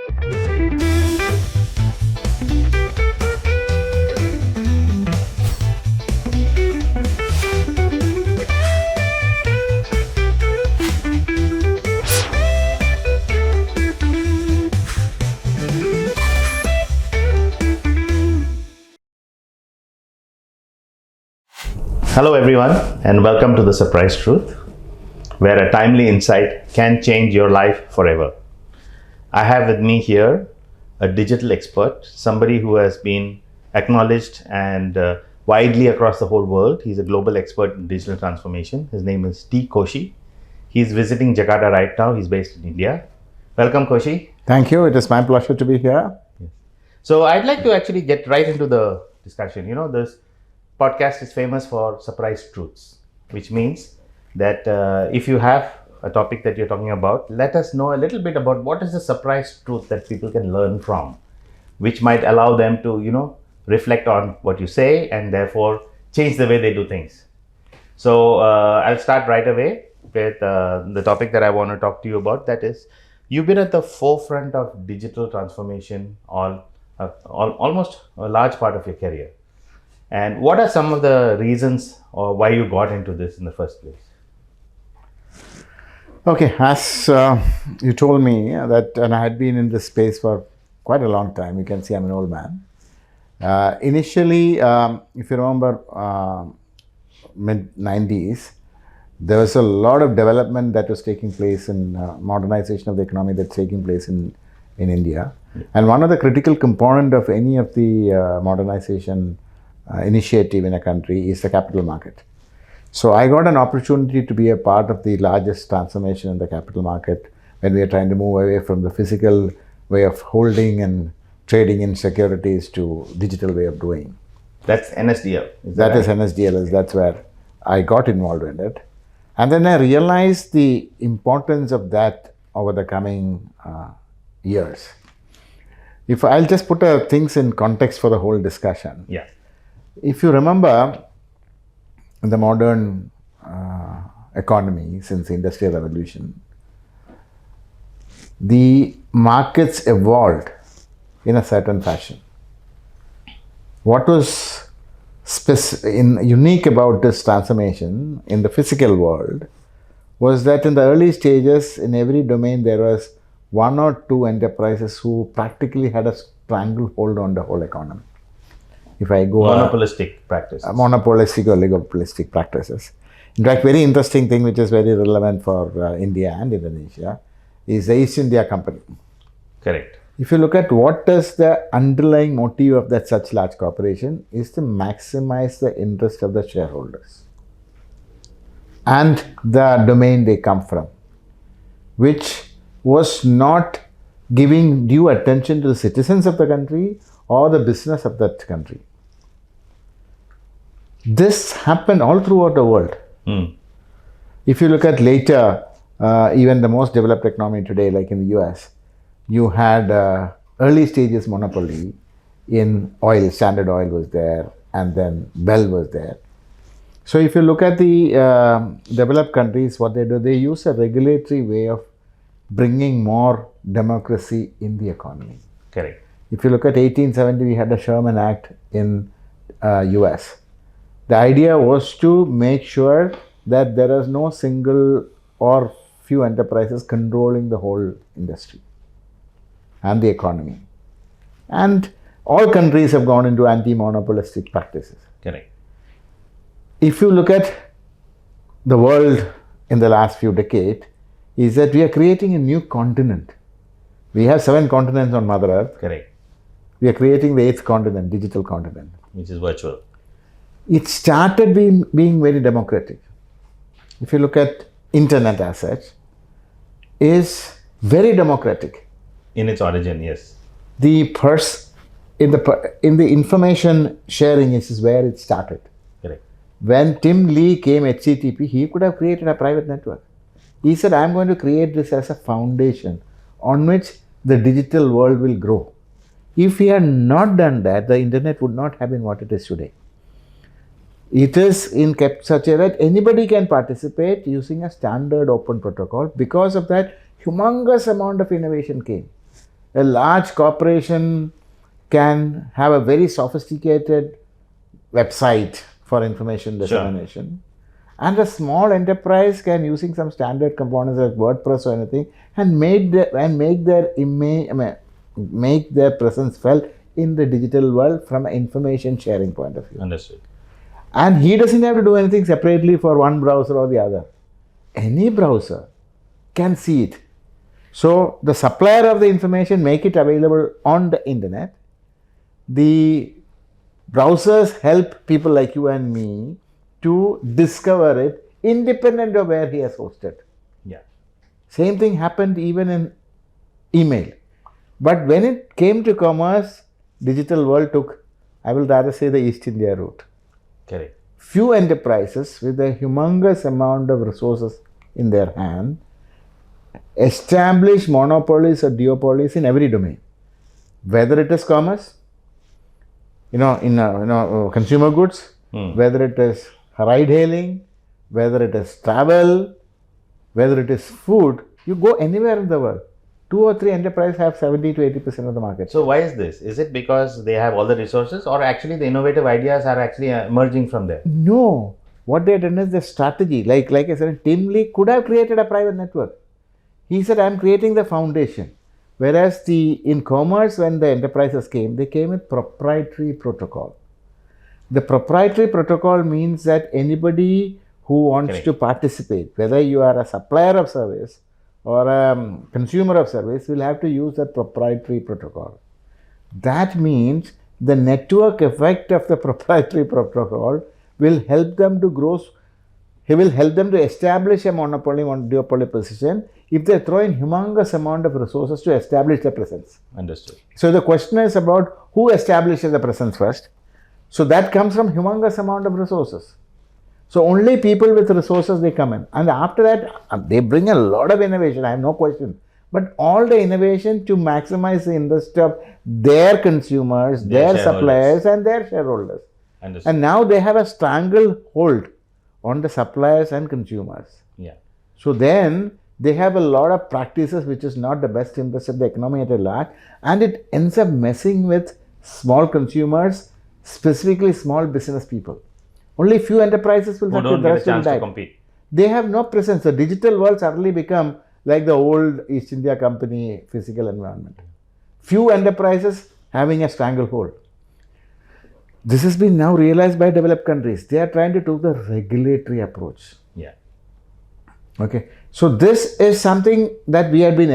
Hello everyone, and welcome to The Surprise Truth, where a timely insight can change your life forever. I have with me here a digital expert, somebody who has been acknowledged and widely across the whole world. He's a global expert in digital transformation. His name is Koshy. He's visiting Jakarta right now. He's based in India. Welcome, Koshy. Thank you. It is my pleasure to be here. So I'd like to actually get right into the discussion. This podcast is famous for surprise truths, which means that if you have a topic that you're talking about, let us know a little bit about what is the surprise truth that people can learn from, which might allow them to, reflect on what you say and therefore change the way they do things. So I'll start right away with the topic that I want to talk to you about. That is, you've been at the forefront of digital transformation almost a large part of your career. And what are some of the reasons or why you got into this in the first place? Okay, as you told me that, and I had been in this space for quite a long time. You can see I'm an old man. Initially, if you remember, mid-90s, there was a lot of development that was taking place in modernization of the economy that's taking place in India. And one of the critical component of any of the modernization initiative in a country is the capital market. So I got an opportunity to be a part of the largest transformation in the capital market when we are trying to move away from the physical way of holding and trading in securities to digital way of doing. That's NSDL. That is NSDL. That's where I got involved in it. And then I realized the importance of that over the coming years. If I'll just put things in context for the whole discussion. Yeah. If you remember, in the modern economy since the Industrial Revolution, the markets evolved in a certain fashion. What was unique about this transformation in the physical world was that in the early stages, in every domain, there was one or two enterprises who practically had a stranglehold on the whole economy. If I go monopolistic practices. Monopolistic or oligopolistic practices. In fact, very interesting thing which is very relevant for India and Indonesia is the East India Company. Correct. If you look at what is the underlying motive of that such large corporation is to maximize the interest of the shareholders and the domain they come from, which was not giving due attention to the citizens of the country or the business of that country. This happened all throughout the world. If you look at later, even the most developed economy today, like in the US, you had early stages monopoly in oil. Standard Oil was there, and then Bell was there. So if you look at the developed countries, what they do, they use a regulatory way of bringing more democracy in the economy. Correct. If you look at 1870, we had the Sherman Act in US. The idea was to make sure that there is no single or few enterprises controlling the whole industry and the economy. And all countries have gone into anti-monopolistic practices. Correct. If you look at the world in the last few decades, is that we are creating a new continent. We have 7 continents on Mother Earth. Correct. We are creating the 8th continent, digital continent. Which is virtual. It started being very democratic. If you look at internet as such, is very democratic. In its origin, yes. The in the information sharing is where it started. Correct. When Tim Lee came HTTP, he could have created a private network. He said, I'm going to create this as a foundation on which the digital world will grow. If he had not done that, the internet would not have been what it is today. It is kept such a that anybody can participate using a standard open protocol. Because of that, humongous amount of innovation came. A large corporation can have a very sophisticated website for information dissemination. And a small enterprise can, using some standard components like WordPress or anything, and make their image, make their presence felt in the digital world from an information sharing point of view. Understood. And he doesn't have to do anything separately for one browser or the other. Any browser can see it. So the supplier of the information make it available on the internet. The browsers help people like you and me to discover it independent of where he has hosted. Yeah. Same thing happened even in email. But when it came to commerce, digital world took, I will rather say, the East India route. Correct. Few enterprises with a humongous amount of resources in their hand establish monopolies or duopolies in every domain. Whether it is commerce, consumer goods, whether it is ride hailing, whether it is travel, whether it is food, you go anywhere in the world. 2 or 3 enterprises have 70 to 80% of the market. So why is this? Is it because they have all the resources, or actually the innovative ideas are actually emerging from there? No. What they have done is the strategy. Like I said, Tim Lee could have created a private network. He said, I'm creating the foundation. Whereas in commerce, when the enterprises came, they came with proprietary protocol. The proprietary protocol means that anybody who wants to participate, whether you are a supplier of service or a consumer of service, will have to use that proprietary protocol. That means the network effect of the proprietary protocol will help them to grow. He will help them to establish a monopoly, duopoly position if they throw in humongous amount of resources to establish the presence. Understood. So the question is about who establishes the presence first. So that comes from humongous amount of resources. So only people with resources, they come in. And after that, they bring a lot of innovation, I have no question. But all the innovation to maximize the interest of their consumers, their suppliers and their shareholders. Understood. And now they have a stranglehold on the suppliers and consumers. Yeah. So then they have a lot of practices which is not the best interest of the economy at a large, and it ends up messing with small consumers, specifically small business people. Only few enterprises will Who don't get a chance to compete. They have no presence. The digital world suddenly become like the old East India Company physical environment. Few enterprises having a stranglehold. This has been now realized by developed countries. They are trying to do the regulatory approach. Yeah. Okay. So this is something that we have been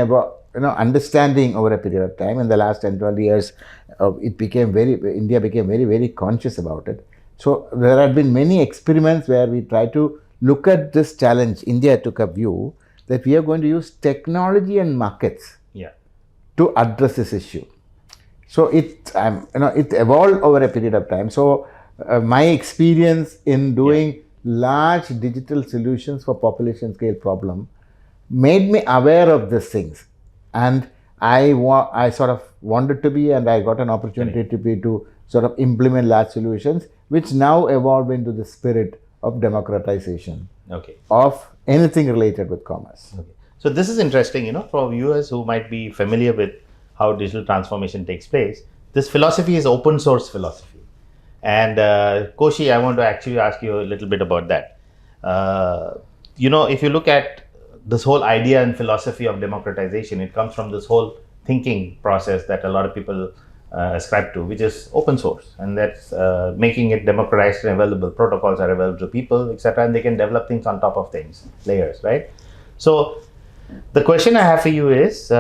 understanding over a period of time. In the last 10, 12 years, India became very, very conscious about it. So there have been many experiments where we try to look at this challenge. India took a view that we are going to use technology and markets to address this issue. So it evolved over a period of time. So my experience in doing large digital solutions for population scale problem made me aware of these things, and I sort of wanted to be, and I got an opportunity to sort of implement large solutions, which now evolve into the spirit of democratization of anything related with commerce. Okay. So this is interesting, for viewers who might be familiar with how digital transformation takes place. This philosophy is open source philosophy. And Koshy, I want to actually ask you a little bit about that. If you look at this whole idea and philosophy of democratization, it comes from this whole thinking process that a lot of people ascribe to, which is open source, and that's making it democratized and available. Protocols are available to people, etc., and they can develop things on top of things, layers, right? So the question I have for you is,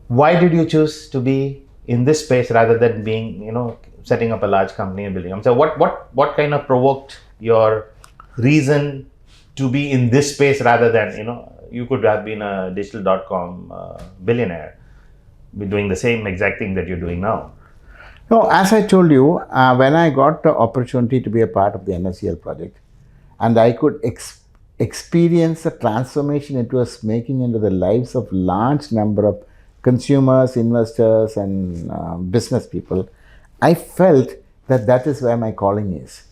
why did you choose to be in this space rather than being, setting up a large company and building? So what kind of provoked your reason to be in this space rather than, you could have been a digital.com billionaire, be doing the same exact thing that you're doing now? No, as I told you, when I got the opportunity to be a part of the NSCL project, and I could experience the transformation it was making into the lives of large number of consumers, investors, and business people, I felt that is where my calling is.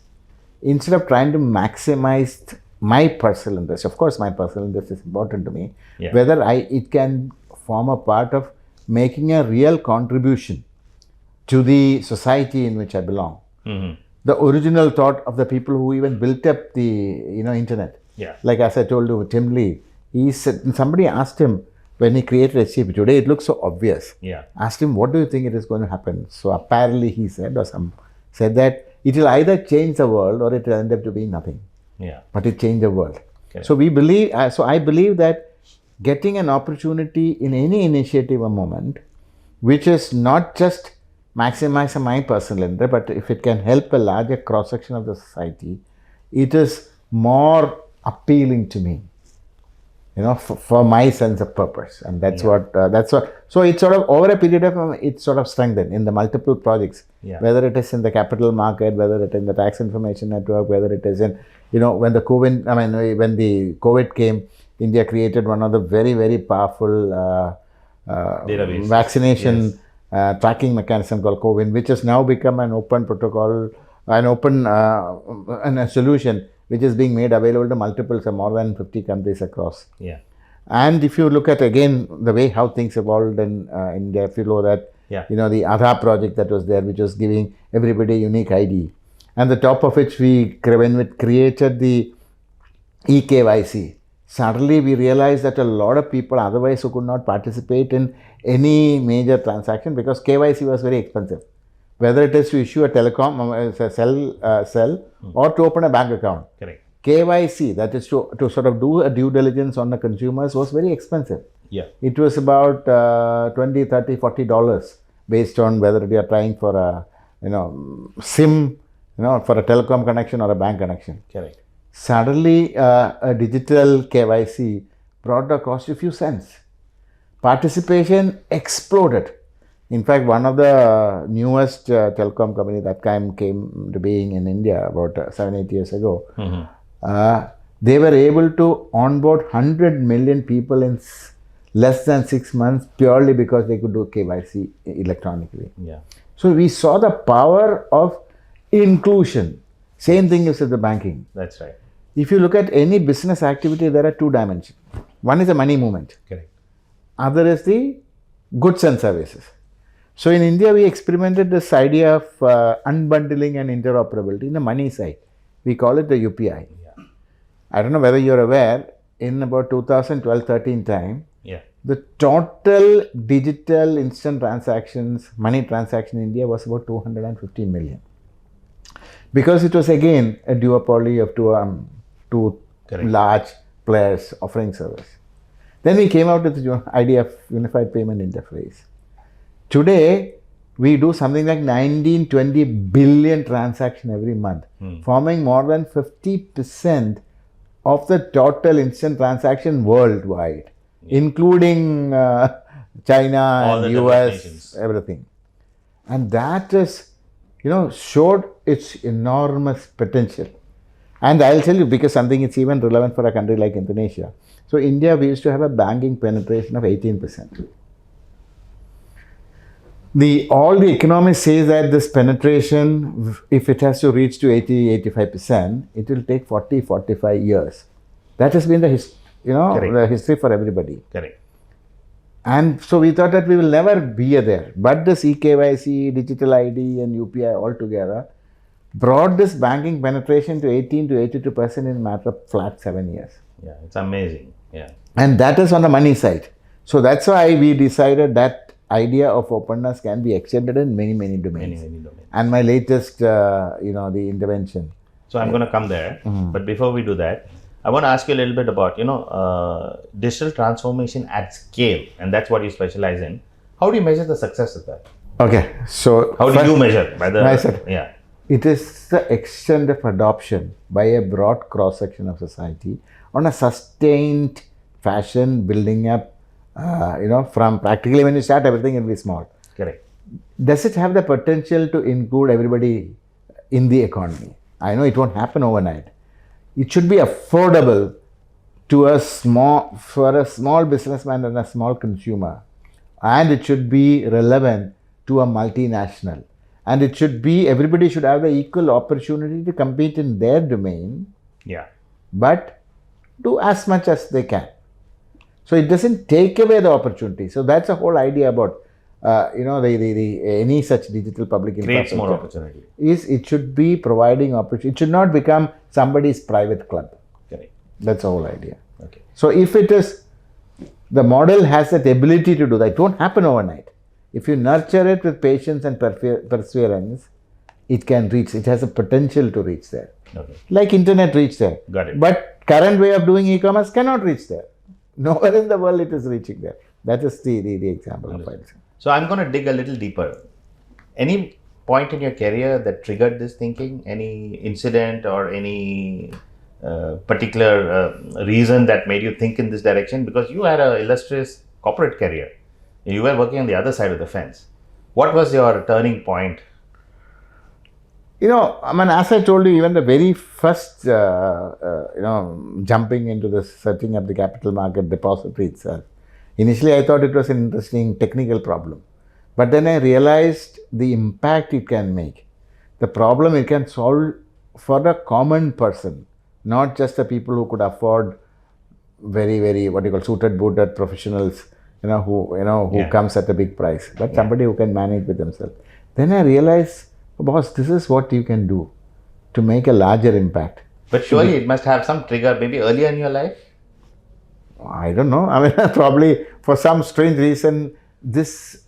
Instead of trying to maximize my personal interest, of course my personal interest is important to me, whether it can form a part of making a real contribution to the society in which I belong. The original thought of the people who even built up the internet. Yeah. Like as I told you, Tim Lee, he said, somebody asked him when he created HCP, today it looks so obvious. Yeah. Asked him, what do you think it is going to happen? So apparently he said, or some said that it will either change the world or it will end up to be nothing. Yeah. But it changed the world. Okay. So we believe, I believe that getting an opportunity in any initiative or moment, which is not just maximizing my personal interest, but if it can help a larger cross section of the society, it is more appealing to me. For my sense of purpose, and that's what. So it's sort of over a period of time, it's sort of strengthened in the multiple projects. Yeah. Whether it is in the capital market, whether it is in the tax information network, whether it is in, when the COVID came, India created one of the very, very powerful Database. vaccination tracking mechanism called CoWIN, which has now become an open protocol, an open and a solution which is being made available to multiple, more than 50 countries across. Yeah. And if you look at again the way how things evolved in India, if you know that, the Aadhaar project that was there, which was giving everybody unique ID, and the top of which when we created the eKYC, suddenly we realized that a lot of people otherwise who could not participate in any major transaction because KYC was very expensive. Whether it is to issue a telecom cell or to open a bank account. Correct. KYC, that is to sort of do a due diligence on the consumers, was very expensive. Yeah. It was about $20, $30, $40 based on whether you are trying for a SIM, for a telecom connection or a bank connection. Correct. Suddenly, a digital KYC brought the cost a few cents. Participation exploded. In fact, one of the newest telecom company that came to being in India about 7-8 years ago, they were able to onboard 100 million people in less than 6 months purely because they could do KYC electronically. Yeah. So we saw the power of inclusion. Same thing is with the banking. That's right. If you look at any business activity, there are two dimensions. One is the money movement. Correct. Other is the goods and services. So in India, we experimented this idea of unbundling and interoperability in the money side. We call it the UPI. Yeah. I don't know whether you're aware, in about 2012-13 time, Yeah. the total digital instant transactions, money transaction in India was about 250 million. Because it was again a duopoly of two Correct. large players offering service. Then we came out with the idea of unified payment interface. Today, we do something like 19-20 billion transactions every month, forming more than 50% of the total instant transaction worldwide, including China All and the US, nations. everything. And that is, showed its enormous potential. And I'll tell you, because something it's even relevant for a country like Indonesia. So India, we used to have a banking penetration of 18%. All the economists say that this penetration, if it has to reach to 80-85%, it will take 40-45 years. That has been the history for everybody. Correct. And so we thought that we will never be there. But this eKYC, digital ID and UPI all together brought this banking penetration to 18-82% in a matter of flat 7 years. Yeah, it's amazing. Yeah. And that is on the money side. So that's why we decided that idea of openness can be extended in many, many domains. Many domains. And my latest, the intervention. So I'm going to come there. But before we do that, I want to ask you a little bit about, digital transformation at scale. And that's what you specialize in. How do you measure the success of that? Okay. So how do you measure? Yeah. It is the extent of adoption by a broad cross-section of society on a sustained fashion, building up, from practically when you start, everything will be small. Correct. Does it have the potential to include everybody in the economy? I know it won't happen overnight. It should be affordable to for a small businessman and a small consumer. And it should be relevant to a multinational. And it should be, everybody should have the equal opportunity to compete in their domain. Yeah. But do as much as they can. So it doesn't take away the opportunity. So that's the whole idea about any such digital public Creates more infrastructure opportunity. is it should be providing opportunity. It should not become somebody's private club. Correct. That's the whole idea. Okay. So if it is, the model has that ability to do that. It won't happen overnight. If you nurture it with patience and perseverance, it can reach. It has a potential to reach there. Okay. Like internet reached there. Got it. But current way of doing e-commerce cannot reach there. Nowhere in the world it is reaching there. That is the example of it. So I'm going to dig a little deeper. Any point in your career that triggered this thinking? Any incident or any particular reason that made you think in this direction? Because you had an illustrious corporate career. You were working on the other side of the fence. What was your turning point? As I told you, even the very first, jumping into this, setting up the capital market depository itself, initially I thought it was an interesting technical problem. But then I realized the impact it can make, the problem it can solve for the common person, not just the people who could afford very, very, suited, booted professionals, who comes at a big price, but somebody who can manage with themselves. Then I realized, boss, this is what you can do to make a larger impact. But surely it must have some trigger, maybe earlier in your life? I don't know. Probably for some strange reason, this,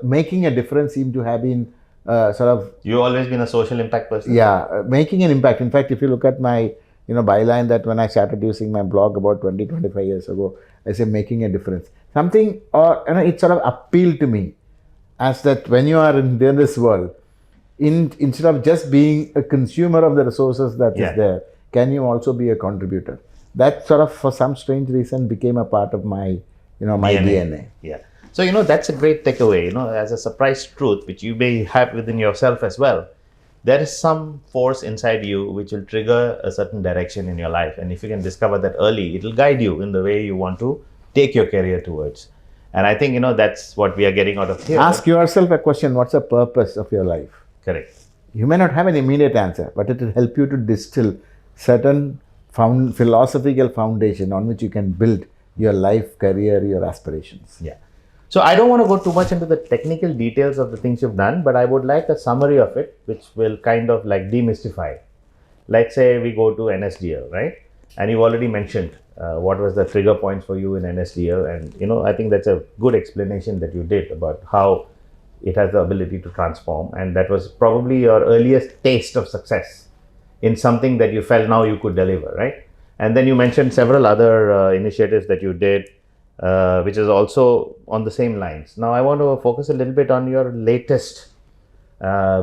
making a difference seemed to have been You've always been a social impact person? Yeah, making an impact. In fact, if you look at my, byline that when I started using my blog about 25 years ago, I say making a difference. Something, or, it sort of appealed to me as that when you are in this world, instead of just being a consumer of the resources that is there, can you also be a contributor? That sort of, for some strange reason, became a part of my, my DNA. Yeah. So, that's a great takeaway, as a surprise truth, which you may have within yourself as well. There is some force inside you which will trigger a certain direction in your life. And if you can discover that early, it will guide you in the way you want to take your career towards. And I think, that's what we are getting out of here. Ask yourself a question, what's the purpose of your life? Correct. You may not have an immediate answer, but it will help you to distill certain philosophical foundation on which you can build your life, career, your aspirations. Yeah. So I don't want to go too much into the technical details of the things you've done, but I would like a summary of it, which will kind of like demystify. Let's say we go to NSDL, right? And you've already mentioned what was the trigger points for you in NSDL. And, I think that's a good explanation that you did about how it has the ability to transform. And that was probably your earliest taste of success in something that you felt now you could deliver, right? And then you mentioned several other initiatives that you did, which is also on the same lines. Now, I want to focus a little bit on your latest,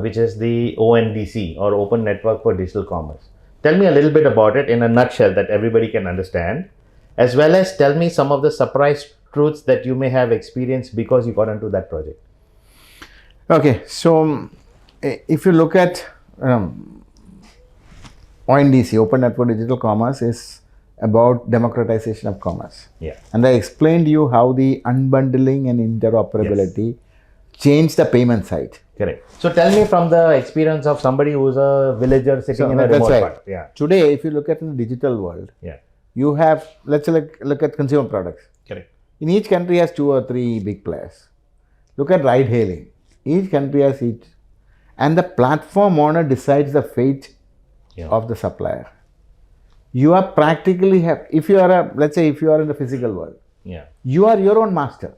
which is the ONDC, or Open Network for Digital Commerce. Tell me a little bit about it in a nutshell that everybody can understand, as well as tell me some of the surprise truths that you may have experienced because you got into that project. Okay, so if you look at ONDC, Open Network Digital Commerce, is about democratization of commerce. Yeah. And I explained to you how the unbundling and interoperability changed the payment side. Correct. So tell me from the experience of somebody who's a villager sitting in a remote part. Yeah. Today, if you look at in the digital world, you have, let's look at consumer products. Correct. In each country has 2 or 3 big players. Look at ride hailing. Each country has each. And the platform owner decides the fate of the supplier. You are practically if you are let's say if you are in the physical world, you are your own master.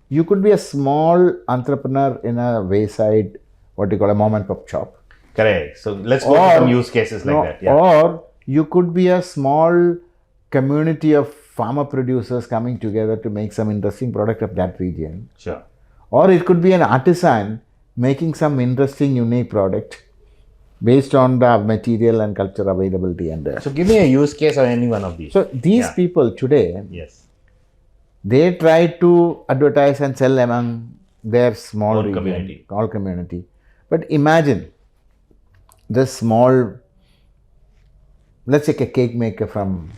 You could be a small entrepreneur in a wayside, what you call a mom and pop shop. Correct. So let's go to some use cases like that. Yeah. Or you could be a small community of farmer producers coming together to make some interesting product of that region. Sure. Or it could be an artisan making some interesting, unique product based on the material and culture availability. So give me a use case of any one of these. So these people today, they try to advertise and sell among their small community. But imagine this small, let's take a cake maker from,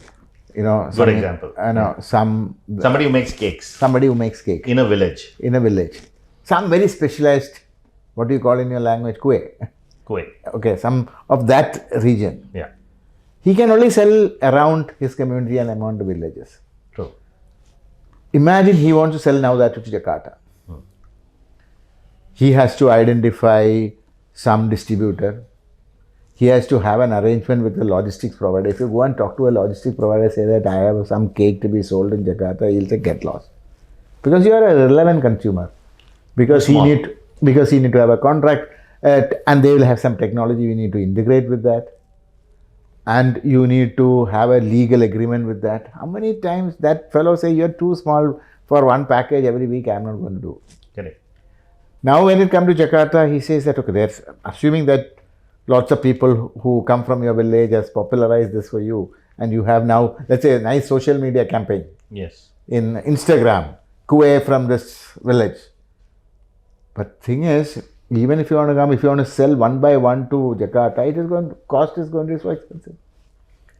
good example. Somebody who makes cakes. Somebody who makes cake. In a village. Some very specialized, what do you call in your language? Kue. Okay, some of that region. Yeah. He can only sell around his community and among the villages. True. Imagine he wants to sell now that to Jakarta. He has to identify some distributor. He has to have an arrangement with the logistics provider. If you go and talk to a logistics provider, say that I have some cake to be sold in Jakarta, he'll say get lost. Because you are a relevant consumer. Because he need to have a contract and they will have some technology you need to integrate with that. And you need to have a legal agreement with that. How many times that fellow say you're too small for one package every week, I'm not going to do. Correct. Now when it comes to Jakarta, he says that, okay, there's assuming that lots of people who come from your village has popularized this for you, and you have now, let's say, a nice social media campaign. Yes. In Instagram, away from this village. But thing is, even if you want to come, if you want to sell one by one to Jakarta, cost is going to be so expensive.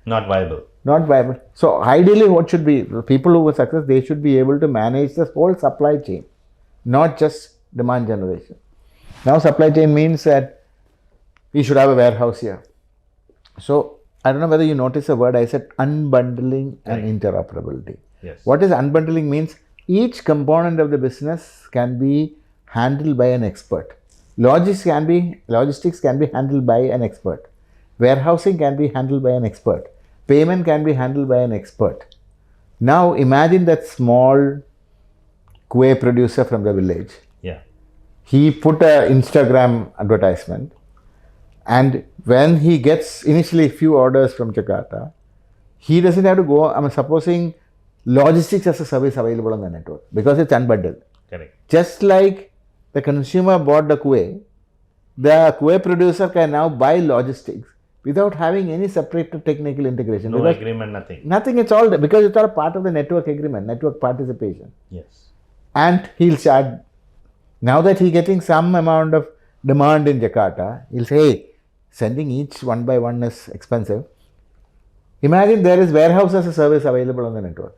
Not viable. Not viable. So ideally, what should be, the people who are success, they should be able to manage this whole supply chain, not just demand generation. Now supply chain means that we should have a warehouse here. So I don't know whether you notice a word I said, unbundling and interoperability. Yes. What is unbundling means? Each component of the business can be handled by an expert. Logistics can be handled by an expert. Warehousing can be handled by an expert. Payment can be handled by an expert. Now imagine that small kueh producer from the village. Yeah. He put an Instagram advertisement, and when he gets initially few orders from Jakarta, he doesn't have to go. I'm supposing logistics as a service available on the network because it's unbundled. Correct. Just like the consumer bought the kueh producer can now buy logistics without having any separate technical integration. No agreement, nothing. Nothing, it's all because it's all part of the network agreement, network participation. Yes. And he'll start, now that he's getting some amount of demand in Jakarta, he'll say, hey, sending each one by one is expensive. Imagine there is warehouse as a service available on the network.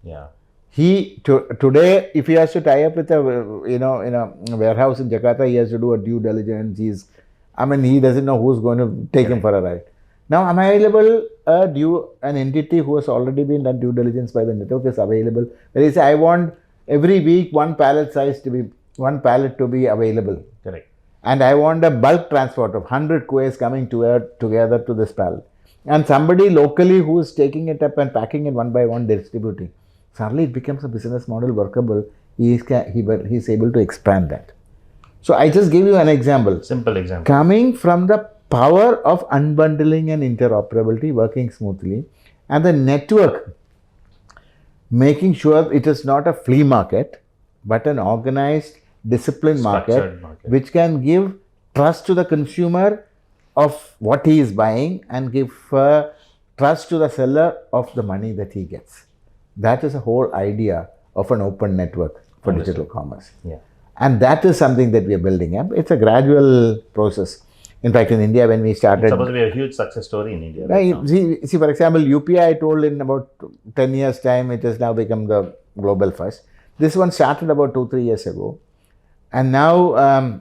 Yeah. Today, if he has to tie up with a warehouse in Jakarta, he has to do a due diligence. He doesn't know who's going to take him for a ride. Now, available an entity who has already been done due diligence by the network is available. Where he says, I want every week one pallet to be available. Correct. And I want a bulk transport of 100 kuehs coming together to this pallet. And somebody locally who is taking it up and packing it one by one, distributing. Suddenly it becomes a business model workable. He's able to expand that. So I just gave you an example. Simple example. Coming from the power of unbundling and interoperability working smoothly, and the network making sure it is not a flea market, but an organized, disciplined market, which can give trust to the consumer of what he is buying and give trust to the seller of the money that he gets. That is the whole idea of an open network for digital commerce. Yeah. And that is something that we are building up. It's a gradual process. In fact, in India, when we started... It's supposed to be a huge success story in India. Right now. See, for example, UPI, I told in about 10 years' time, it has now become the global first. This one started about 2-3 years ago. And now,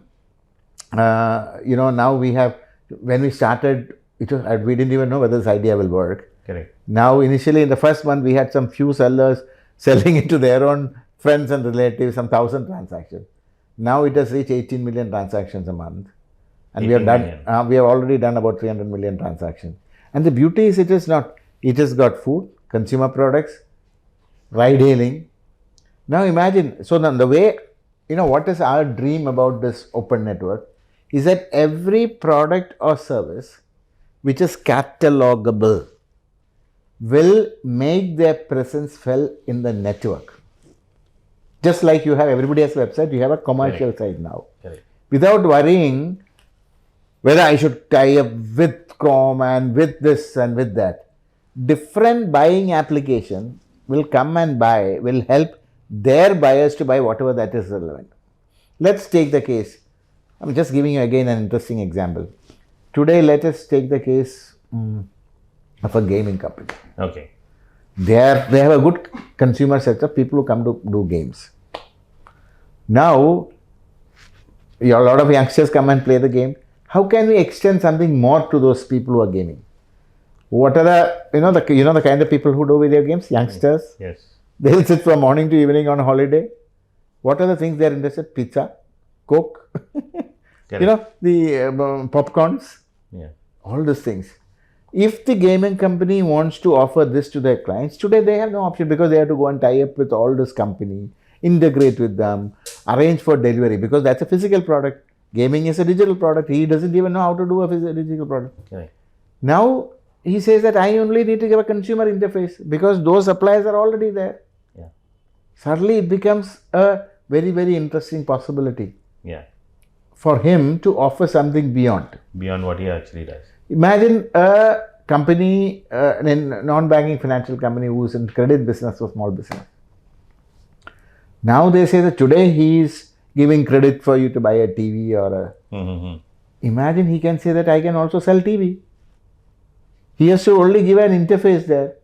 now we have... When we started, we didn't even know whether this idea will work. Correct. Now, initially, in the first month, we had some few sellers selling it to their own friends and relatives, some 1,000 transactions. Now it has reached 18 million transactions a month. And we have already done about 300 million transactions. And the beauty is it has got food, consumer products, ride hailing. Now imagine, so then the way, what is our dream about this open network is that every product or service which is catalogable will make their presence felt in the network. Just like you have, everybody has a website, you have a commercial site now. Correct. Without worrying whether I should tie up with Chrome and with this and with that. Different buying application will come and buy, will help their buyers to buy whatever that is relevant. Let's take the case. I'm just giving you again an interesting example. Today, let us take the case of a gaming company. Okay. They have a good consumer set of people who come to do games. Now, a lot of youngsters come and play the game. How can we extend something more to those people who are gaming? What are the kind of people who do video games? Youngsters. Yes. They'll sit from morning to evening on holiday. What are the things they're interested? Pizza, Coke, the popcorns, Yeah. all these things. If the gaming company wants to offer this to their clients, today they have no option because they have to go and tie up with all this company, integrate with them, arrange for delivery because that's a physical product. Gaming is a digital product. He doesn't even know how to do a digital product. Correct. Now he says that I only need to give a consumer interface because those suppliers are already there. Yeah. Suddenly it becomes a very, very interesting possibility Yeah. for him to offer something beyond. Beyond what he actually does. Imagine a company, a non-banking financial company who is in credit business or small business. Now they say that today he is giving credit for you to buy a TV or a... Imagine he can say that I can also sell TV. He has to only give an interface there.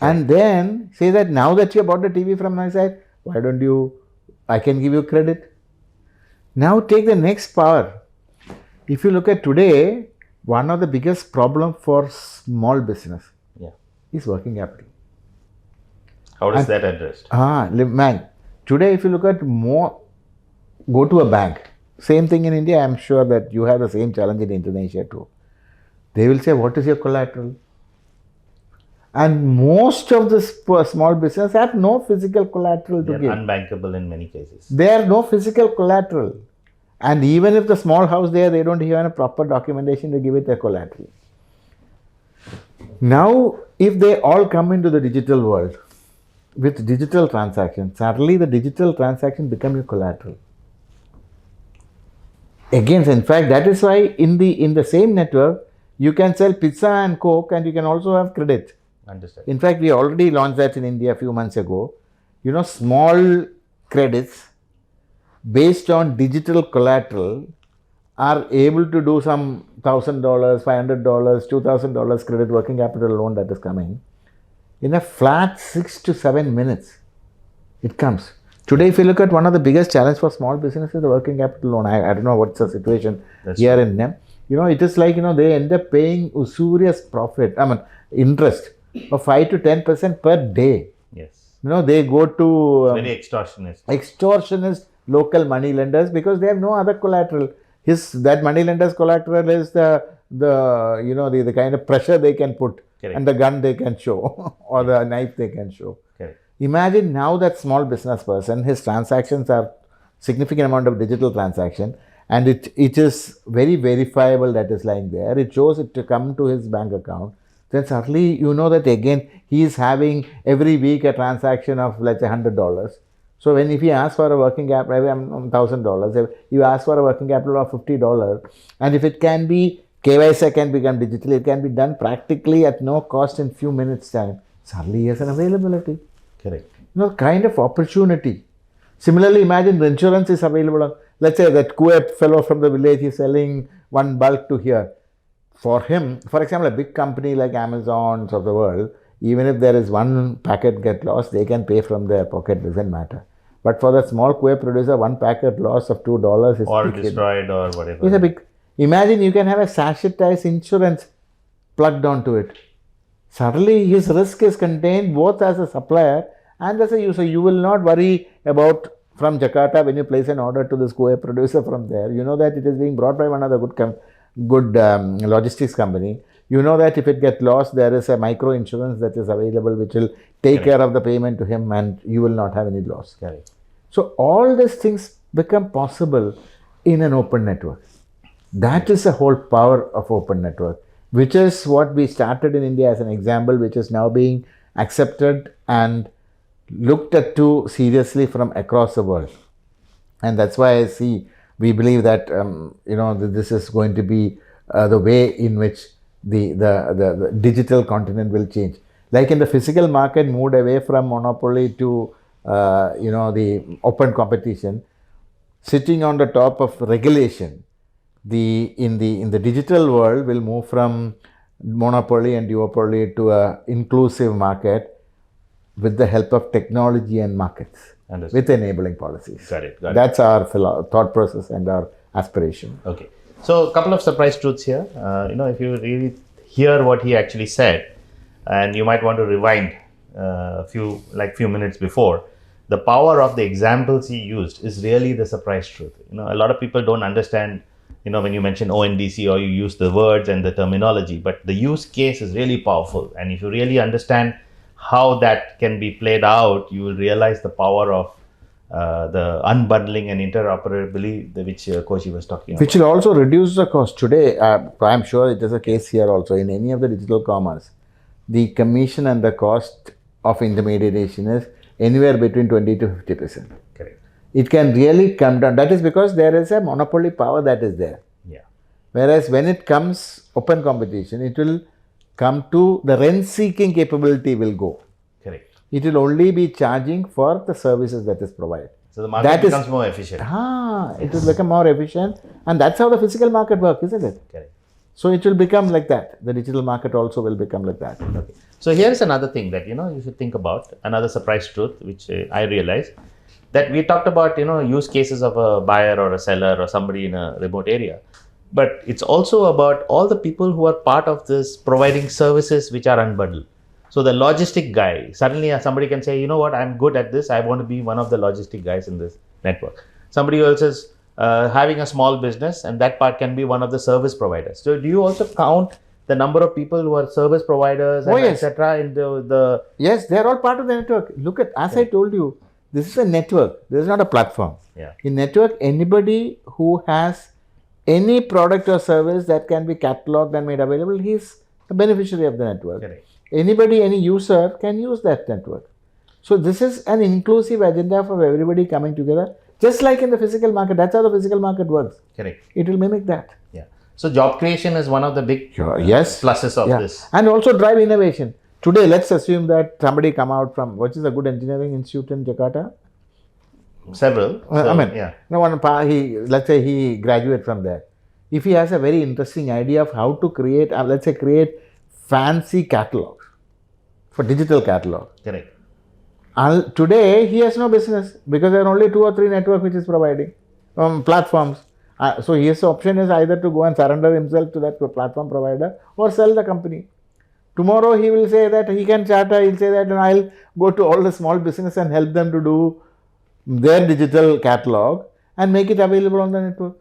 And then say that now that you bought the TV from my side, why don't you, I can give you credit. Now take the next power. If you look at today, one of the biggest problem for small business is working capital. How is that addressed? Man, today if you look at go to a bank, same thing in India, I'm sure that you have the same challenge in Indonesia too. They will say, what is your collateral? And most of the small business have no physical collateral to give. They're unbankable in many cases. There are no physical collateral. And even if the small house there, they don't even have a proper documentation to give it a collateral. Now, if they all come into the digital world with digital transactions, suddenly the digital transaction become your collateral. Again, in fact, that is why in the same network, you can sell pizza and Coke and you can also have credit. Understood. In fact, we already launched that in India a few months ago. Small credits based on digital collateral are able to do some $1,000, $500, $2,000 credit working capital loan that is coming in a flat 6 to 7 minutes. It comes. Today, if you look at one of the biggest challenges for small businesses, the working capital loan. I don't know what's the situation here in them. It is like, they end up paying usurious interest of 5 to 10% per day. Yes. They go to very extortionist local money lenders because they have no other collateral. That money lender's collateral is the kind of pressure they can put. Correct. And the gun they can show or the knife they can show. Correct. Imagine now that small business person, his transactions are significant amount of digital transaction and it is very verifiable that is lying there. It shows it to come to his bank account. Then suddenly that again he is having every week a transaction of let's say $100. So if he asks for a working capital, $1,000, you ask for a working capital of $50, and if it can be KYC can become digital, it can be done practically at no cost in few minutes time. Suddenly he has an availability. Correct. Kind of opportunity. Similarly, imagine the insurance is available. Let's say that Kuwait fellow from the village is selling one bulk to here. For him, for example, a big company like Amazon of the world, even if there is one packet get lost, they can pay from their pocket, doesn't matter. But for the small Kuwait producer, one packet loss of $2 is or destroyed or whatever. It's a big. Imagine you can have a sachetized insurance plugged onto it. Suddenly his risk is contained both as a supplier and as a user. You will not worry about from Jakarta when you place an order to this Kuwait producer from there. You know that it is being brought by one of the good logistics company. You know that if it gets lost, there is a micro insurance that is available which will take care of the payment to him and you will not have any loss. Correct. So all these things become possible in an open network. That is the whole power of open network, which is what we started in India as an example, which is now being accepted and looked at too seriously from across the world. And that's why we believe that this is going to be the way in which the digital continent will change. Like in the physical market moved away from monopoly to the open competition, sitting on the top of regulation. In the digital world will move from monopoly and duopoly to a inclusive market with the help of technology and markets. Understood. With enabling policies. Got it. That's our thought process and our aspiration. Okay. So a couple of surprise truths here. If you really hear what he actually said, and you might want to rewind few minutes before, the power of the examples he used is really the surprise truth. A lot of people don't understand, when you mention ONDC or you use the words and the terminology, but the use case is really powerful. And if you really understand how that can be played out, you will realize the power of the unbundling and interoperability, which Koshy was talking about. Which will also reduce the cost. Today, I'm sure it is a case here also in any of the digital commerce. The commission and the cost of intermediation is anywhere between 20 to 50%. Correct. It can really come down. That is because there is a monopoly power that is there. Yeah. Whereas when it comes open competition, it will come to the rent-seeking capability will go. Correct. It will only be charging for the services that is provided. So the market becomes more efficient. It will become more efficient, and that's how the physical market works, isn't it? Correct. So it will become like that. The digital market also will become like that. Okay. So here's another thing that you should think about. Another surprise truth, which I realized, that we talked about use cases of a buyer or a seller or somebody in a remote area, but it's also about all the people who are part of this providing services which are unbundled. So the logistic guy, suddenly somebody can say, what, I'm good at this. I want to be one of the logistic guys in this network. Somebody else is having a small business, and that part can be one of the service providers. So do you also count the number of people who are service providers and yes. etc. in the Yes, they're all part of the network. Look at, as I told you, this is a network. This is not a platform. Yeah. In network, anybody who has any product or service that can be cataloged and made available, he's a beneficiary of the network. Correct. Anybody, any user can use that network. So this is an inclusive agenda for everybody coming together, just like in the physical market. That's how the physical market works. Correct. It will mimic that. Yeah. So job creation is one of the big yes. pluses of this. And also drive innovation. Today, let's assume that somebody come out from, what is a good engineering institute in Jakarta? Several. Let's say he graduates from there. If he has a very interesting idea of how to create, create fancy catalogs for digital catalog. Correct. Today, he has no business because there are only 2 or 3 networks which is providing platforms. So his option is either to go and surrender himself to that platform provider or sell the company. Tomorrow he will say that he can charter, he'll say that, and I'll go to all the small business and help them to do their digital catalog and make it available on the network.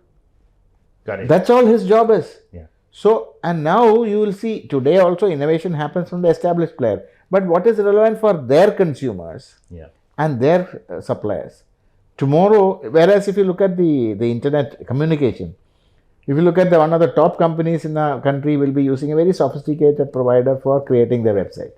Got it. That's all his job is. Yeah. So, and now you will see today also innovation happens from the established player. But what is relevant for their consumers and their suppliers? Tomorrow, whereas if you look at the internet communication, if you look at one of the top companies in the country will be using a very sophisticated provider for creating their website.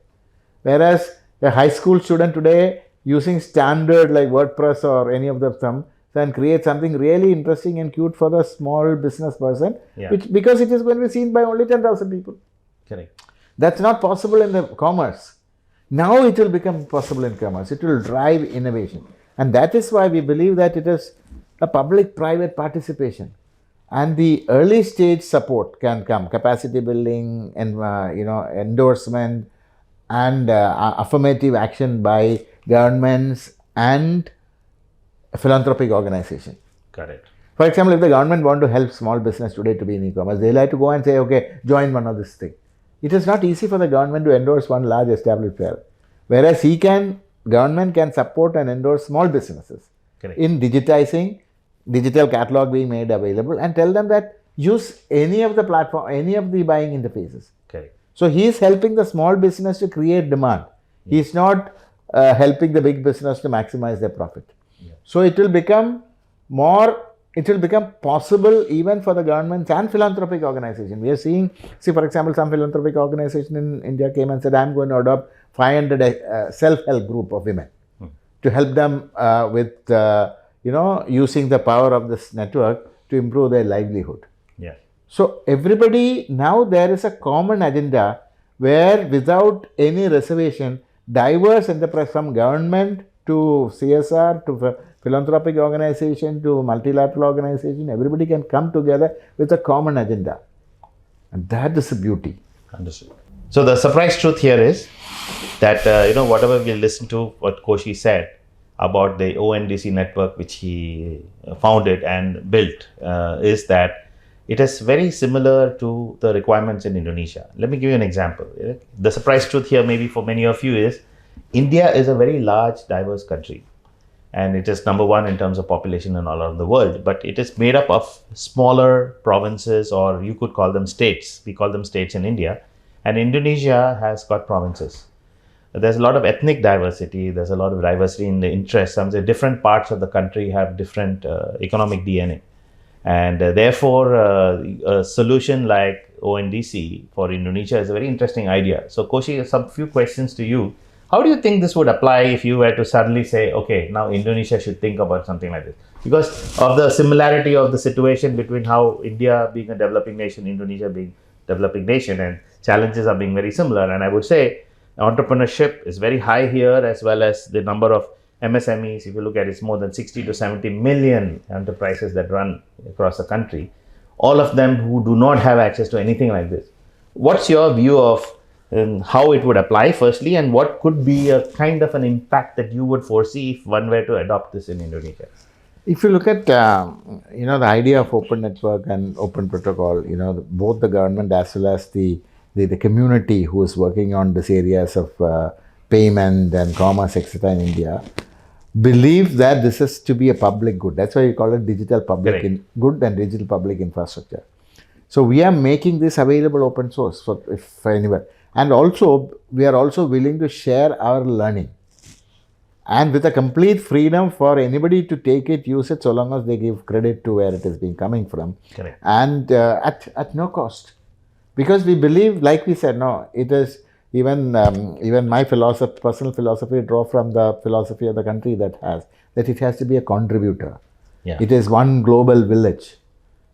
Whereas a high school student today using standard like WordPress or any of them can create something really interesting and cute for the small business person, because it is going to be seen by only 10,000 people. Correct. That's not possible in the commerce. Now it will become possible in commerce. It will drive innovation. And that is why we believe that it is a public-private participation. And the early stage support can come, capacity building and endorsement and affirmative action by governments and philanthropic organization. Correct. For example, if the government want to help small business today to be in e-commerce, they like to go and say, okay, join one of this thing. It is not easy for the government to endorse one large established player. Whereas government can support and endorse small businesses. Correct. In digitizing, digital catalog being made available, and tell them that use any of the platform, any of the buying interfaces. Correct. So he is helping the small business to create demand. He is not helping the big business to maximize their profit. So it will become possible even for the governments and philanthropic organizations. We are seeing, for example, some philanthropic organization in India came and said, I'm going to adopt 500 self-help group of women to help them with, using the power of this network to improve their livelihood. Yeah. So everybody, now there is a common agenda where without any reservation, diverse enterprise from government to CSR to philanthropic organization to multilateral organization, everybody can come together with a common agenda. And that is the beauty. Understood. So the surprise truth here is that, whatever we listen to what Koshy said about the ONDC network, which he founded and built, is that it is very similar to the requirements in Indonesia. Let me give you an example. The surprise truth here maybe for many of you is India is a very large, diverse country, and it is number one in terms of population and all around the world. But it is made up of smaller provinces, or you could call them states. We call them states in India, and Indonesia has got provinces. There's a lot of ethnic diversity. There's a lot of diversity in the interests. Some say different parts of the country have different economic DNA, and therefore a solution like ONDC for Indonesia is a very interesting idea. So Koshy, some few questions to you. How do you think this would apply if you were to suddenly say, okay, now Indonesia should think about something like this? Because of the similarity of the situation between how India being a developing nation, Indonesia being a developing nation, and challenges are being very similar. And I would say entrepreneurship is very high here, as well as the number of MSMEs. If you look at it, it's more than 60 to 70 million enterprises that run across the country, all of them who do not have access to anything like this. What's your view of how it would apply firstly, and what could be a kind of an impact that you would foresee if one were to adopt this in Indonesia? If you look at the idea of open network and open protocol, both the government as well as the community who is working on these areas of payment and commerce, etc. in India, believe that this is to be a public good. That's why we call it digital public good and digital public infrastructure. So we are making this available open source for if anywhere. And also, we are also willing to share our learning. And with a complete freedom for anybody to take it, use it, so long as they give credit to where it is being coming from. Correct. And at no cost. Because we believe, like we said, no, it is even my personal philosophy draw from the philosophy of the country that it has to be a contributor. Yeah. It is one global village.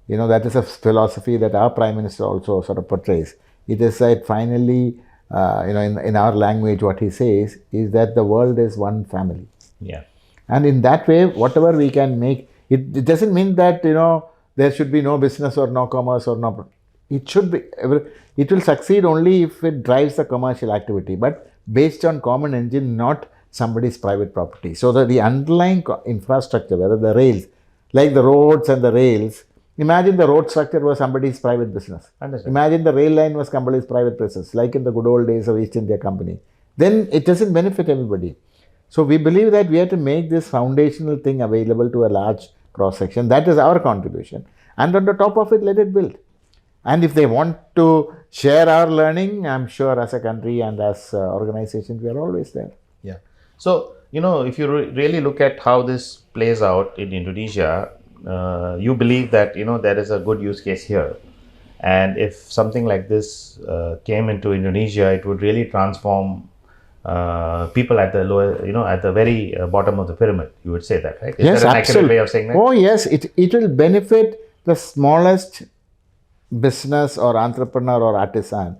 That is a philosophy that our Prime Minister also sort of portrays. It is that finally, in our language, what he says is that the world is one family. Yeah. And in that way, whatever we can make, it doesn't mean that, there should be no business or no commerce or no. It should be, it will succeed only if it drives the commercial activity, but based on common engine, not somebody's private property. So that the underlying infrastructure, whether the rails, like the roads and the rails, imagine the road structure was somebody's private business. Understood. Imagine the rail line was somebody's private business, like in the good old days of East India Company. Then it doesn't benefit everybody. So we believe that we have to make this foundational thing available to a large cross section. That is our contribution. And on the top of it, let it build. And if they want to share our learning, I'm sure as a country and as organizations, we are always there. Yeah. So, if you really look at how this plays out in Indonesia, you believe that, there is a good use case here. And if something like this came into Indonesia, it would really transform people at the lower, at the very bottom of the pyramid. You would say that, right? Is that an accurate way of saying that? Oh, yes. It will benefit the smallest business or entrepreneur or artisan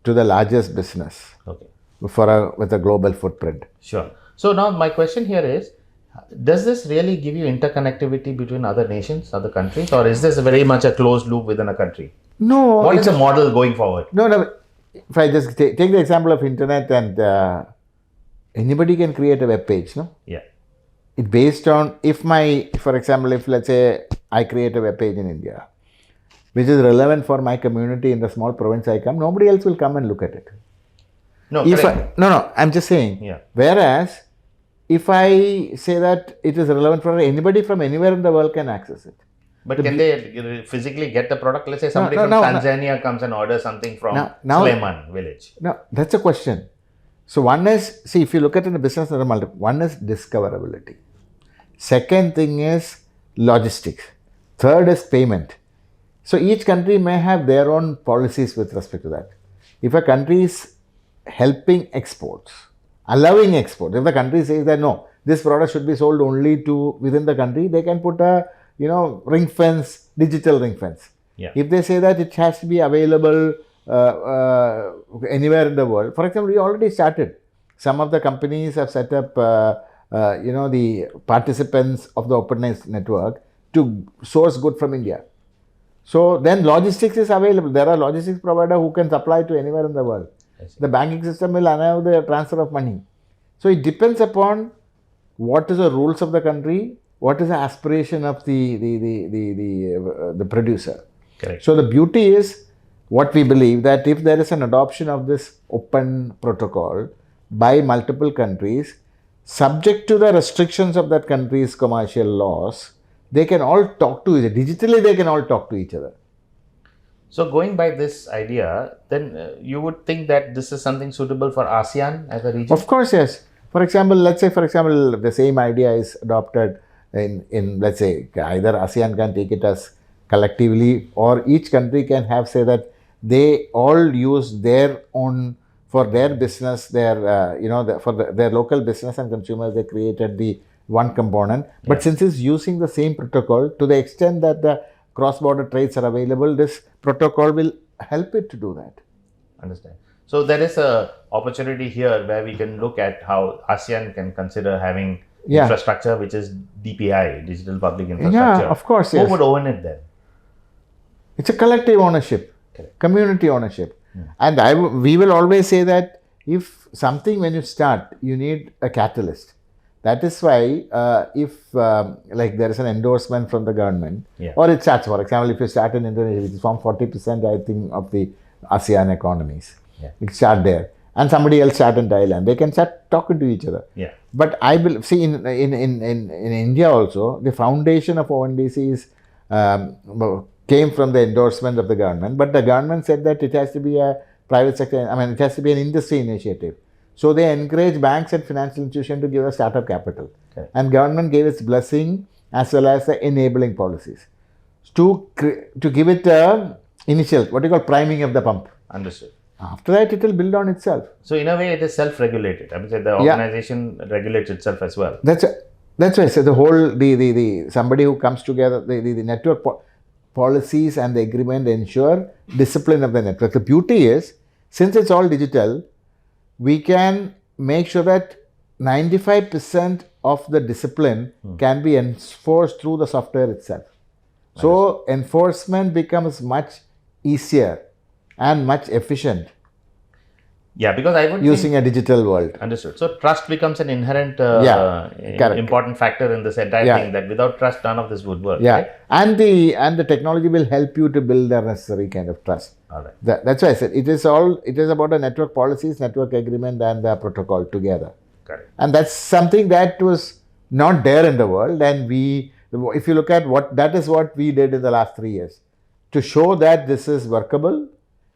to the largest business. Okay. With a global footprint. Sure. So now my question here is, does this really give you interconnectivity between other nations, other countries, or is this very much a closed loop within a country? No. What is the model going forward? No. If I just take the example of internet, and anybody can create a web page, no? Yeah. It based on, for example, if let's say I create a web page in India, which is relevant for my community in the small province I come, nobody else will come and look at it. No, I'm just saying. Yeah. Whereas, if I say that it is relevant for anybody from anywhere in the world can access it. But can they physically get the product? Let's say somebody from Tanzania comes and orders something from Sleman village. No, that's a question. So one is, if you look at it in the business, one is discoverability. Second thing is logistics. Third is payment. So each country may have their own policies with respect to that. If a country is helping exports, allowing exports, if the country says that no, this product should be sold only to within the country, they can put a ring fence, digital ring fence. Yeah. If they say that it has to be available anywhere in the world, for example, we already started. Some of the companies have set up, the participants of the openness network to source good from India. So then logistics is available. There are logistics providers who can supply to anywhere in the world. The banking system will allow the transfer of money. So it depends upon what is the rules of the country, what is the aspiration of the producer. Correct. So the beauty is what we believe, that if there is an adoption of this open protocol, by multiple countries, subject to the restrictions of that country's commercial laws, they can all talk to each other. Digitally, they can all talk to each other. So going by this idea, then you would think that this is something suitable for ASEAN as a region? Of course, yes. For example, let's say, the same idea is adopted let's say, either ASEAN can take it as collectively, or each country can have, say, that they all use their own, for their business, their local business and consumers, they created the one component. But since it's using the same protocol, to the extent that the cross-border trades are available, this protocol will help it to do that. Understand. So there is a opportunity here where we can look at how ASEAN can consider having infrastructure which is DPI, digital public infrastructure. Yeah, of course, Who yes. would own it then? It's a collective ownership, community ownership. And we will always say that if something, when you start, you need a catalyst. That is why like there is an endorsement from the government, or it starts, for example, if you start in Indonesia, which is from 40%, I think, of the ASEAN economies, it start there. And somebody else start in Thailand, they can start talking to each other. But I will see in India also, the foundation of ONDC is came from the endorsement of the government, but the government said that it has to be a private sector, it has to be an industry initiative. So they encourage banks and financial institutions to give a startup capital. And government gave its blessing as well as the enabling policies to give it initial, what you call priming of the pump. Understood. After that, it will build on itself. So in a way, it is self-regulated. I would say the organization regulates itself as well. That's why. So the whole somebody who comes together, the network policies and the agreement ensure discipline of the network. The beauty is, since it's all digital, we can make sure that 95% of the discipline can be enforced through the software itself. So enforcement becomes much easier and much efficient. Yeah, because I would using a digital world. Understood. So trust becomes an inherent important factor in this entire thing, that without trust, none of this would work. Yeah, right? and the technology will help you to build the necessary kind of trust. All right. That's why I said it is about the network policies, network agreement, and the protocol together. Correct. And that's something that was not there in the world. And if you look at that is what we did in the last 3 years to show that this is workable,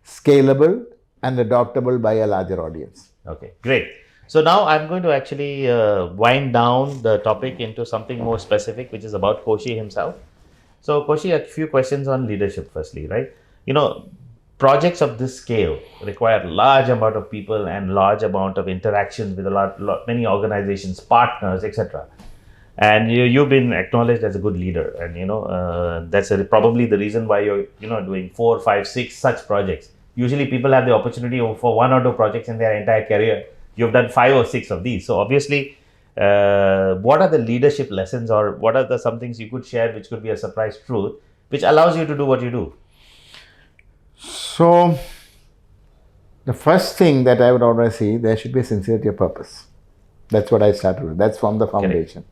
scalable, and adoptable by a larger audience. Okay, great. So now I'm going to actually wind down the topic into something more specific, which is about Koshy himself. So Koshy, a few questions on leadership firstly, right? Projects of this scale require large amount of people and large amount of interactions with many organizations, partners, etc. And you've been acknowledged as a good leader, and that's probably the reason why you're doing 4, 5, 6 such projects. Usually people have the opportunity for 1 or 2 projects in their entire career. You've done 5 or 6 of these. So obviously, what are the leadership lessons, or what are some things you could share which could be a surprise truth which allows you to do what you do? So the first thing that I would always say, there should be a sincerity of purpose. That's what I started with. That's from the foundation. Correct.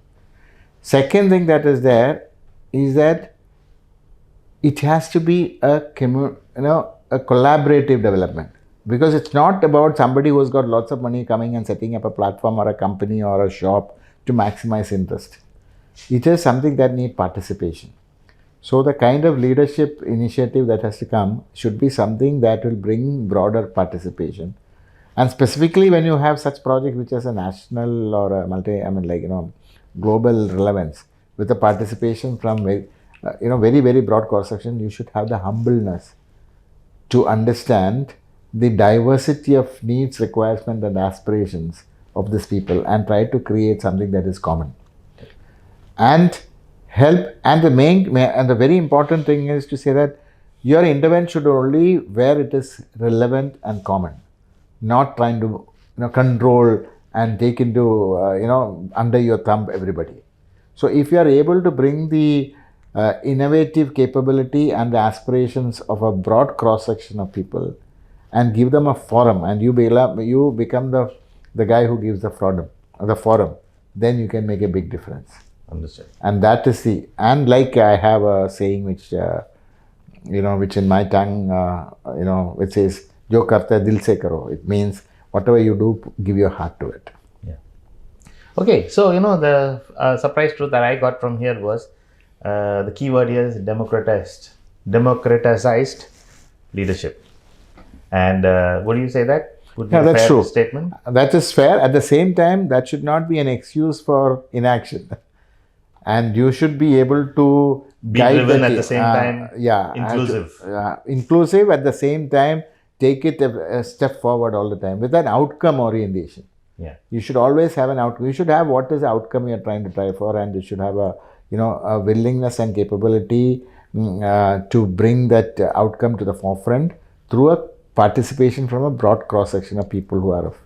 Second thing that is there is that it has to be a collaborative development, because it's not about somebody who's got lots of money coming and setting up a platform or a company or a shop to maximize interest. It is something that needs participation. So the kind of leadership initiative that has to come should be something that will bring broader participation. And specifically when you have such project which has a national or a global relevance, with the participation from very, very broad cross section, you should have the humbleness to understand the diversity of needs, requirements, and aspirations of these people, and try to create something that is common. And help. And the very important thing is to say that your intervention should only where it is relevant and common, not trying to control and take into under your thumb everybody. So if you are able to bring the innovative capability and the aspirations of a broad cross section of people and give them a forum, and you become the guy who gives the forum, then you can make a big difference. Understood. And that is and like I have a saying which which in my tongue which says, "Jo karta hai dil se karo." It means whatever you do, give your heart to it. Yeah. Okay, so the surprise truth that I got from here was the key word here is democratized leadership. And would you say that would be Yeah, a that's fair true. statement? That is fair. At the same time, that should not be an excuse for inaction. And you should be able to Be guide driven the at team. the same time, inclusive. Inclusive at the same time, take it a step forward all the time with an outcome orientation. Yeah. You should always have an outcome. You should have what is the outcome you're trying to try for, and you should have a a willingness and capability to bring that outcome to the forefront through a participation from a broad cross section of people who are of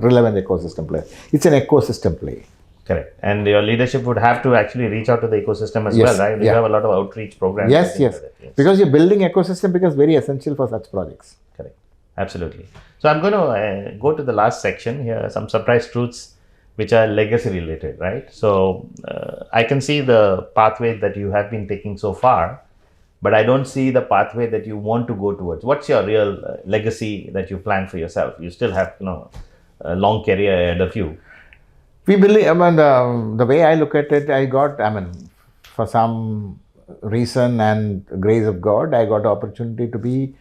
relevant ecosystem players. It's an ecosystem play. Correct. And your leadership would have to actually reach out to the ecosystem as well, right? You have a lot of outreach programs. Yes. Because you're building ecosystem becomes very essential for such projects. Correct. Absolutely. So I'm going to go to the last section here, some surprise truths which are legacy related, right? So I can see the pathway that you have been taking so far, but I don't see the pathway that you want to go towards. What's your real legacy that you plan for yourself? You still have, a long career ahead of you. We believe, the way I look at it, for some reason and grace of God, I got the opportunity to be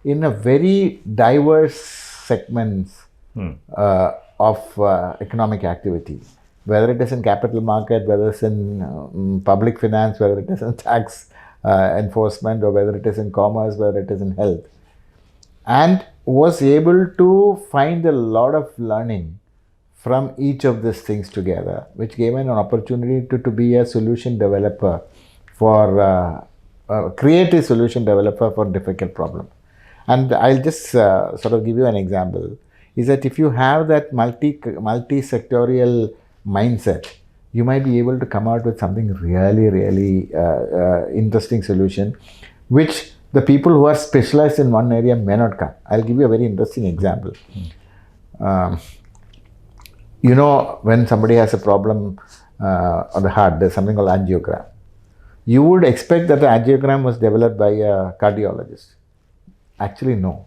in a very diverse segments of economic activity, whether it is in capital market, whether it's in public finance, whether it is in tax enforcement, or whether it is in commerce, whether it is in health, and was able to find a lot of learning from each of these things together, which gave me an opportunity to be a solution developer for creative solution developer for difficult problems. And I'll just sort of give you an example, is that if you have that multi-sectorial mindset, you might be able to come out with something really interesting solution, which the people who are specialized in one area may not come. I'll give you a very interesting example. When somebody has a problem on the heart, there's something called angiogram. You would expect that the angiogram was developed by a cardiologist. Actually, no.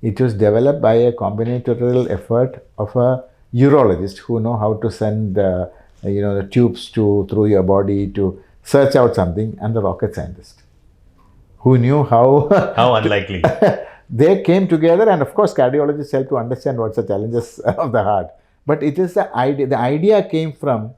It was developed by a combinatorial effort of a urologist who know how to send the tubes through your body to search out something, and the rocket scientist who knew how. How unlikely. They came together, and of course, cardiologists help to understand what's the challenges of the heart. But it is the idea. The idea came from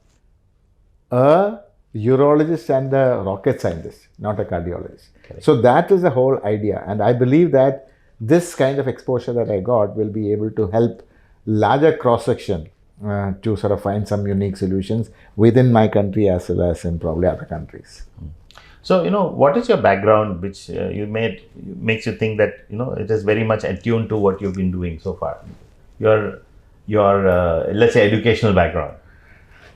a urologist and a rocket scientist, not a cardiologist. Correct. So that is the whole idea. And I believe that this kind of exposure that I got will be able to help larger cross-section to sort of find some unique solutions within my country as well as in probably other countries. So, what is your background which makes you think that, it is very much attuned to what you've been doing so far? Your let's say, educational background.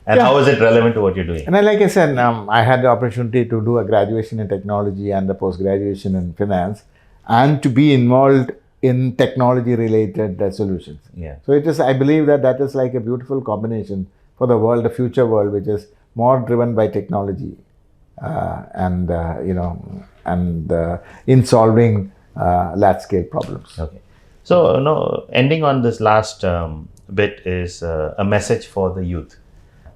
And how is it relevant to what you're doing? And like I said, I had the opportunity to do a graduation in technology and the post-graduation in finance, and to be involved in technology-related solutions. Yeah. So I believe that is like a beautiful combination for the world, the future world, which is more driven by technology, in solving large-scale problems. Okay. So, ending on this last bit is a message for the youth.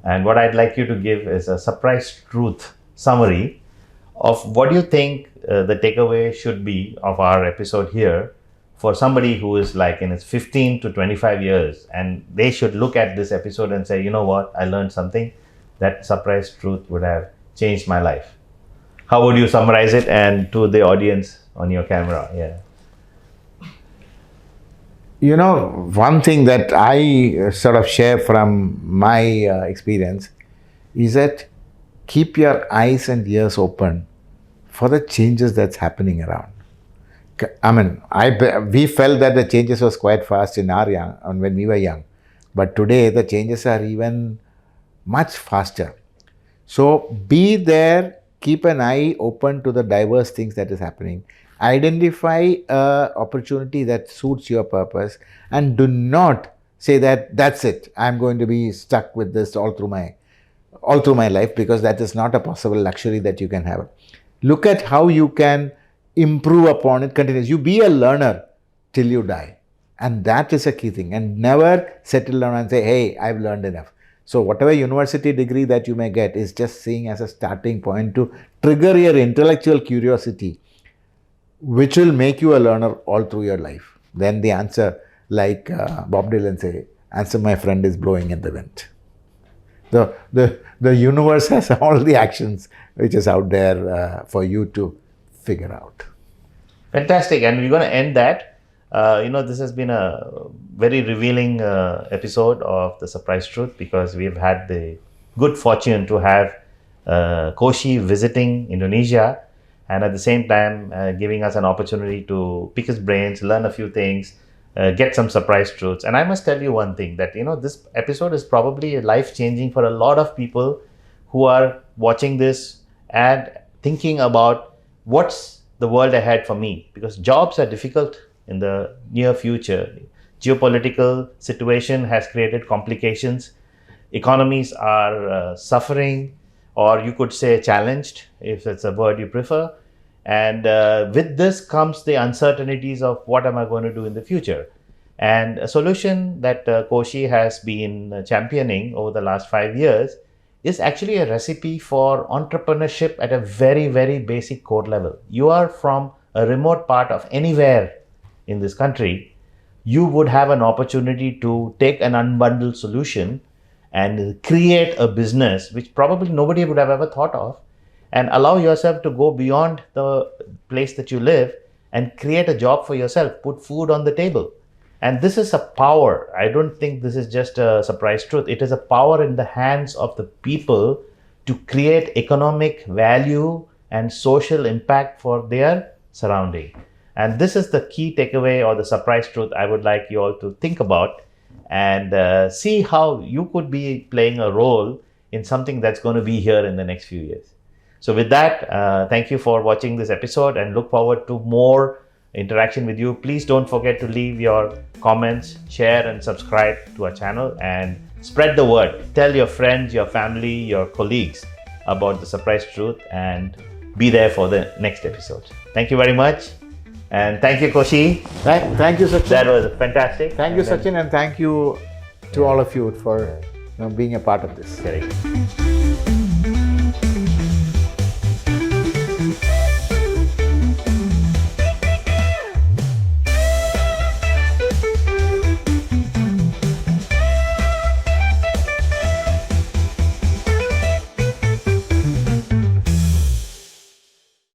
And what I'd like you to give is a surprise truth summary of what you think the takeaway should be of our episode here for somebody who is like in its 15 to 25 years, and they should look at this episode and say, you know what, I learned something. That surprise truth would have changed my life. How would you summarize it, and to the audience on your camera? Yeah. One thing that I sort of share from my experience is that keep your eyes and ears open for the changes that's happening around. We felt that the changes was quite fast when we were young, but today the changes are even much faster. So be there, keep an eye open to the diverse things that is happening. Identify an opportunity that suits your purpose, and do not say that that's it, I'm going to be stuck with this all through my life, because that is not a possible luxury that you can have. Look at how you can improve upon it continuously. You be a learner till you die, And that is a key thing. And never settle down and say, hey, I've learned enough. So whatever university degree that you may get is just seen as a starting point to trigger your intellectual curiosity, which will make you a learner all through your life. Then the answer, like Bob Dylan say, answer my friend is blowing in the wind. The universe has all the actions which is out there for you to figure out. Fantastic. And we're going to end that. This has been a very revealing episode of The Surprise Truth, because we've had the good fortune to have Koshy visiting Indonesia, and at the same time giving us an opportunity to pick his brains, learn a few things, get some surprise truths. And I must tell you one thing, that this episode is probably life-changing for a lot of people who are watching this and thinking about what's the world ahead for me, because jobs are difficult in the near future. Geopolitical situation has created complications. Economies are suffering, or you could say challenged, if that's a word you prefer. And with this comes the uncertainties of what am I going to do in the future. And a solution that Koshy has been championing over the last 5 years is actually a recipe for entrepreneurship at a very, very basic core level. You are from a remote part of anywhere in this country, you would have an opportunity to take an unbundled solution and create a business which probably nobody would have ever thought of, and allow yourself to go beyond the place that you live and create a job for yourself, put food on the table. And this is a power. I don't think this is just a surprise truth. It is a power in the hands of the people to create economic value and social impact for their surrounding. And this is the key takeaway, or the surprise truth I would like you all to think about, and see how you could be playing a role in something that's going to be here in the next few years. So with that, thank you for watching this episode, and look forward to more interaction with you. Please don't forget to leave your comments, share and subscribe to our channel, and spread the word. Tell your friends, your family, your colleagues about the surprise truth, and be there for the next episode. Thank you very much. And thank you, Koshy. Thank you, Sachin. That was fantastic. Thank you, Sachin, and thank you to all of you for being a part of this. Correct.